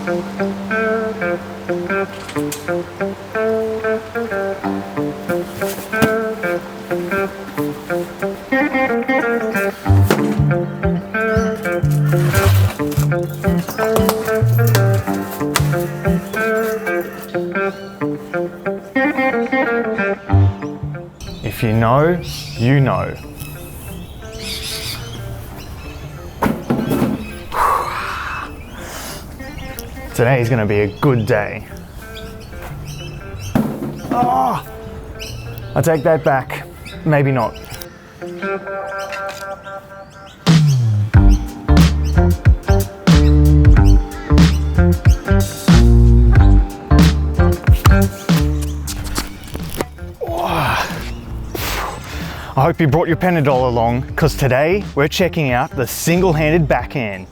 If you know, you know. Today is going to be a good day. Oh, I take that back. Maybe not. I hope you brought your Panadol along, because today we're checking out the single-handed backhand.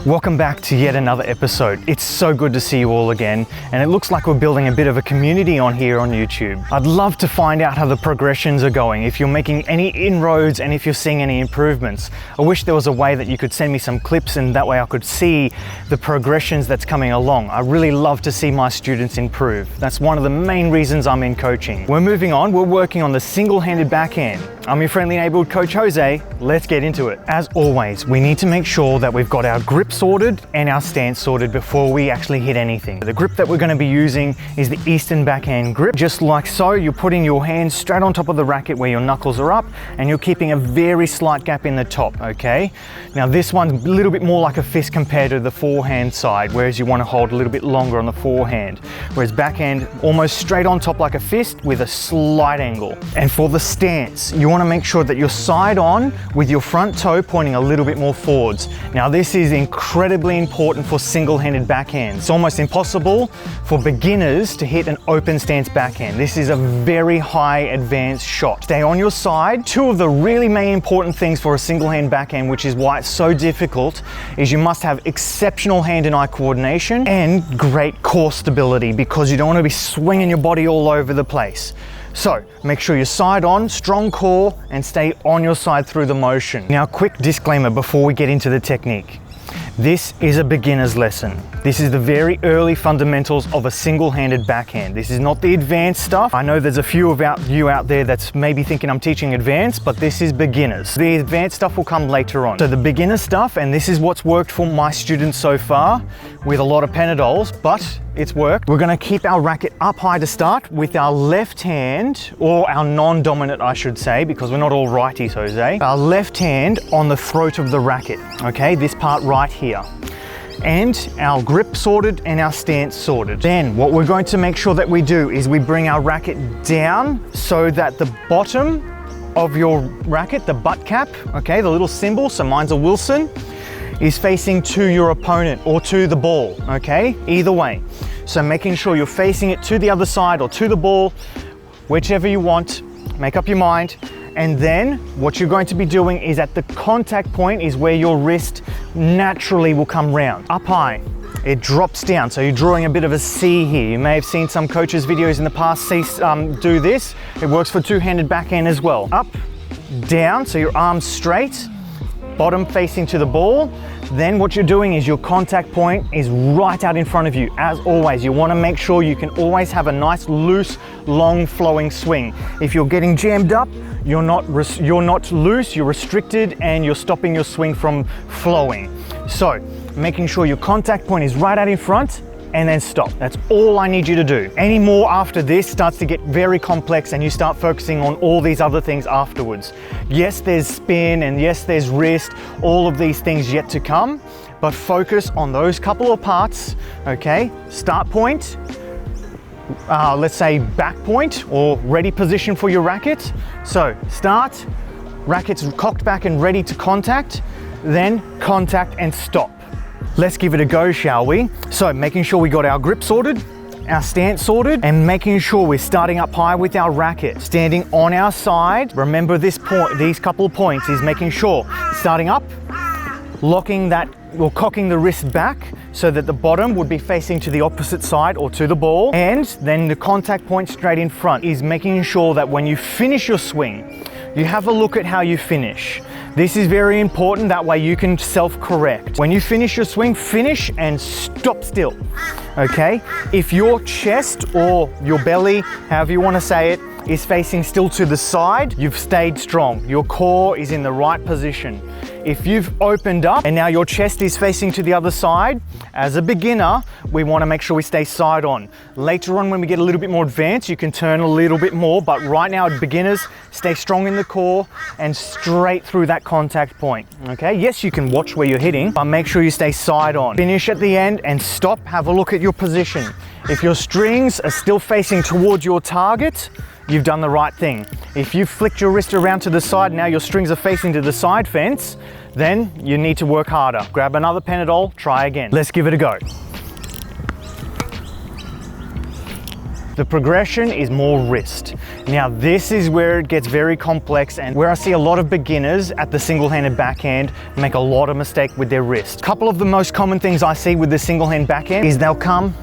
Welcome back to yet another episode. It's so good to see you all again, and it looks like we're building a bit of a community on here on YouTube. I'd love to find out how the progressions are going, if you're making any inroads and if you're seeing any improvements. I wish there was a way that you could send me some clips and that way I could see the progressions that's coming along. I really love to see my students improve. That's one of the main reasons I'm in coaching. We're moving on, we're working on the single-handed backhand. I'm your friendly neighborhood coach Jose. Let's get into it. As always, we need to make sure that we've got our grip sorted and our stance sorted before we actually hit anything. The grip that we're going to be using is the Eastern backhand grip. Just like so, you're putting your hands straight on top of the racket where your knuckles are up, and you're keeping a very slight gap in the top, okay? Now this one's a little bit more like a fist compared to the forehand side, whereas you want to hold a little bit longer on the forehand. Whereas backhand, almost straight on top like a fist with a slight angle. And for the stance, you want to make sure that you're side on with your front toe pointing a little bit more forwards. Now this is incredibly important for single-handed backhand. It's almost impossible for beginners to hit an open stance backhand. This is a very high advanced shot. Stay on your side. Two of the really main important things for a single-hand backhand, which is why it's so difficult, is you must have exceptional hand and eye coordination and great core stability, because you don't want to be swinging your body all over the place. So make sure you're side on, strong core, and stay on your side through the motion. Now, quick disclaimer before we get into the technique. This is a beginner's lesson. This is the very early fundamentals of a single-handed backhand. This is not the advanced stuff. I know there's a few of you out there that's maybe thinking I'm teaching advanced, but this is beginners. The advanced stuff will come later on. So the beginner stuff, and this is what's worked for my students so far with a lot of Panadols, but it's worked. We're gonna keep our racket up high to start with our left hand, or our non-dominant I should say, because we're not all righties, Jose. Our left hand on the throat of the racket, okay? This part right here. And our grip sorted and our stance sorted. Then what we're going to make sure that we do is we bring our racket down so that the bottom of your racket, the butt cap, okay, the little symbol, so mine's a Wilson, is facing to your opponent or to the ball, okay? Either way. So making sure you're facing it to the other side or to the ball, whichever you want, make up your mind. And then what you're going to be doing is at the contact point is where your wrist naturally will come round. Up high, it drops down. So you're drawing a bit of a C here. You may have seen some coaches' videos in the past do this. It works for two-handed backhand as well. Up, down, so your arms straight, bottom facing to the ball. Then what you're doing is your contact point is right out in front of you. As always, you want to make sure you can always have a nice, loose, long flowing swing. If you're getting jammed up, you're not loose, you're restricted, and you're stopping your swing from flowing. So making sure your contact point is right out in front, and then stop. That's all I need you to do. Any more after this starts to get very complex, and you start focusing on all these other things afterwards. Yes, there's spin, and yes, there's wrist, all of these things yet to come, but focus on those couple of parts, okay? Start point, let's say back point or ready position for your racket. So start, racket's cocked back and ready to contact, then contact and stop. Let's give it a go, shall we? So making sure we got our grip sorted, our stance sorted, and making sure we're starting up high with our racket, standing on our side. Remember this point, these couple of points is making sure starting up, locking that or cocking the wrist back so that the bottom would be facing to the opposite side or to the ball. And then the contact point straight in front is making sure that when you finish your swing, you have a look at how you finish. This is very important, that way you can self-correct. When you finish your swing, finish and stop still, okay? If your chest or your belly, however you want to say it, is facing still to the side, you've stayed strong. Your core is in the right position. If you've opened up and now your chest is facing to the other side, as a beginner, we want to make sure we stay side on. Later on, when we get a little bit more advanced, you can turn a little bit more, but right now, as beginners, stay strong in the core and straight through that contact point, okay? Yes, you can watch where you're hitting, but make sure you stay side on. Finish at the end and stop, have a look at your position. If your strings are still facing towards your target, you've done the right thing. If you flicked your wrist around to the side, now your strings are facing to the side fence, then you need to work harder. Grab another Panadol, try again. Let's give it a go. The progression is more wrist. Now this is where it gets very complex and where I see a lot of beginners at the single-handed backhand make a lot of mistake with their wrist. A couple of the most common things I see with the single-hand backhand is they'll come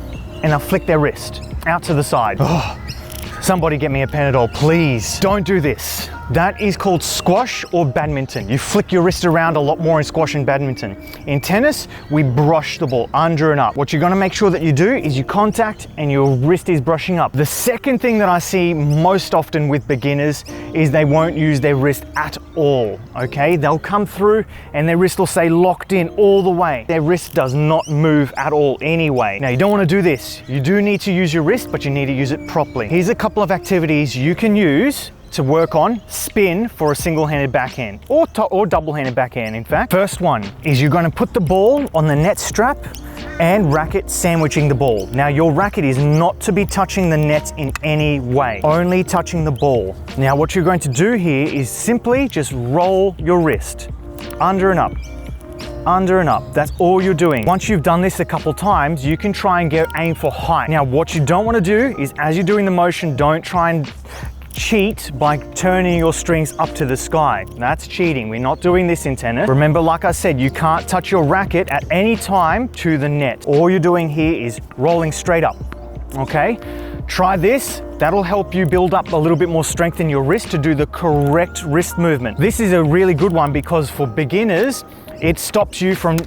and they'll flick their wrist out to the side. Oh. Somebody get me a Panadol, please. Don't do this. That is called squash or badminton. You flick your wrist around a lot more in squash and badminton. In tennis, we brush the ball under and up. What you're gonna make sure that you do is you contact and your wrist is brushing up. The second thing that I see most often with beginners is they won't use their wrist at all, okay? They'll come through and their wrist will stay locked in all the way. Their wrist does not move at all anyway. Now, you don't wanna do this. You do need to use your wrist, but you need to use it properly. Here's a couple of activities you can use to work on spin for a single-handed backhand or double-handed backhand, in fact. First one is you're going to put the ball on the net strap and racket sandwiching the ball. Now your racket is not to be touching the net in any way, only touching the ball. Now what you're going to do here is simply just roll your wrist under and up. Under and up, that's all you're doing. Once you've done this a couple times, you can try and aim for height. Now what you don't want to do is, as you're doing the motion, don't try and cheat by turning your strings up to the sky. That's cheating. We're not doing this in tennis. Remember, like I said, you can't touch your racket at any time to the net. All you're doing here is rolling straight up, okay? Try this. That'll help you build up a little bit more strength in your wrist to do the correct wrist movement. This is a really good one because for beginners, it stops you from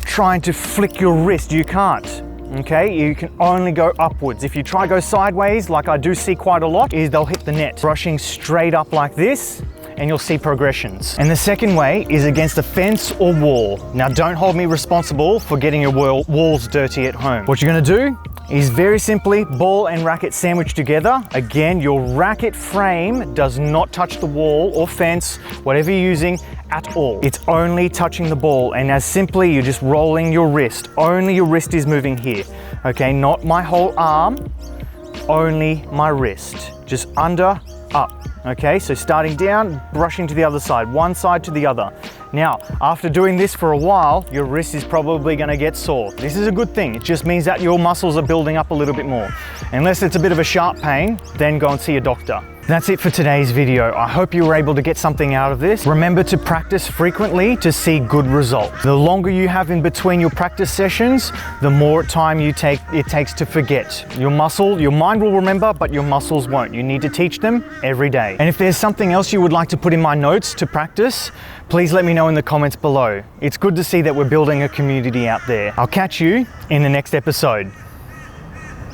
trying to flick your wrist. You can't. Okay, you can only go upwards. If you try go sideways, like I do see quite a lot, is they'll hit the net. Brushing straight up like this, and you'll see progressions. And the second way is against a fence or wall. Now don't hold me responsible for getting your walls dirty at home. What you're gonna do is very simply ball and racket sandwich together. Again, your racket frame does not touch the wall or fence, whatever you're using, at all. It's only touching the ball, and as simply you're just rolling your wrist. Only your wrist is moving here, okay? Not my whole arm, only my wrist. Just under, up, okay? So starting down, brushing to the other side, one side to the other. Now, after doing this for a while, your wrist is probably gonna get sore. This is a good thing. It just means that your muscles are building up a little bit more. Unless it's a bit of a sharp pain, then go and see a doctor. That's it for today's video. I hope you were able to get something out of this. Remember to practice frequently to see good results. The longer you have in between your practice sessions, the more time it takes to forget. Your mind will remember, but your muscles won't. You need to teach them every day. And if there's something else you would like to put in my notes to practice, please let me know in the comments below. It's good to see that we're building a community out there. I'll catch you in the next episode.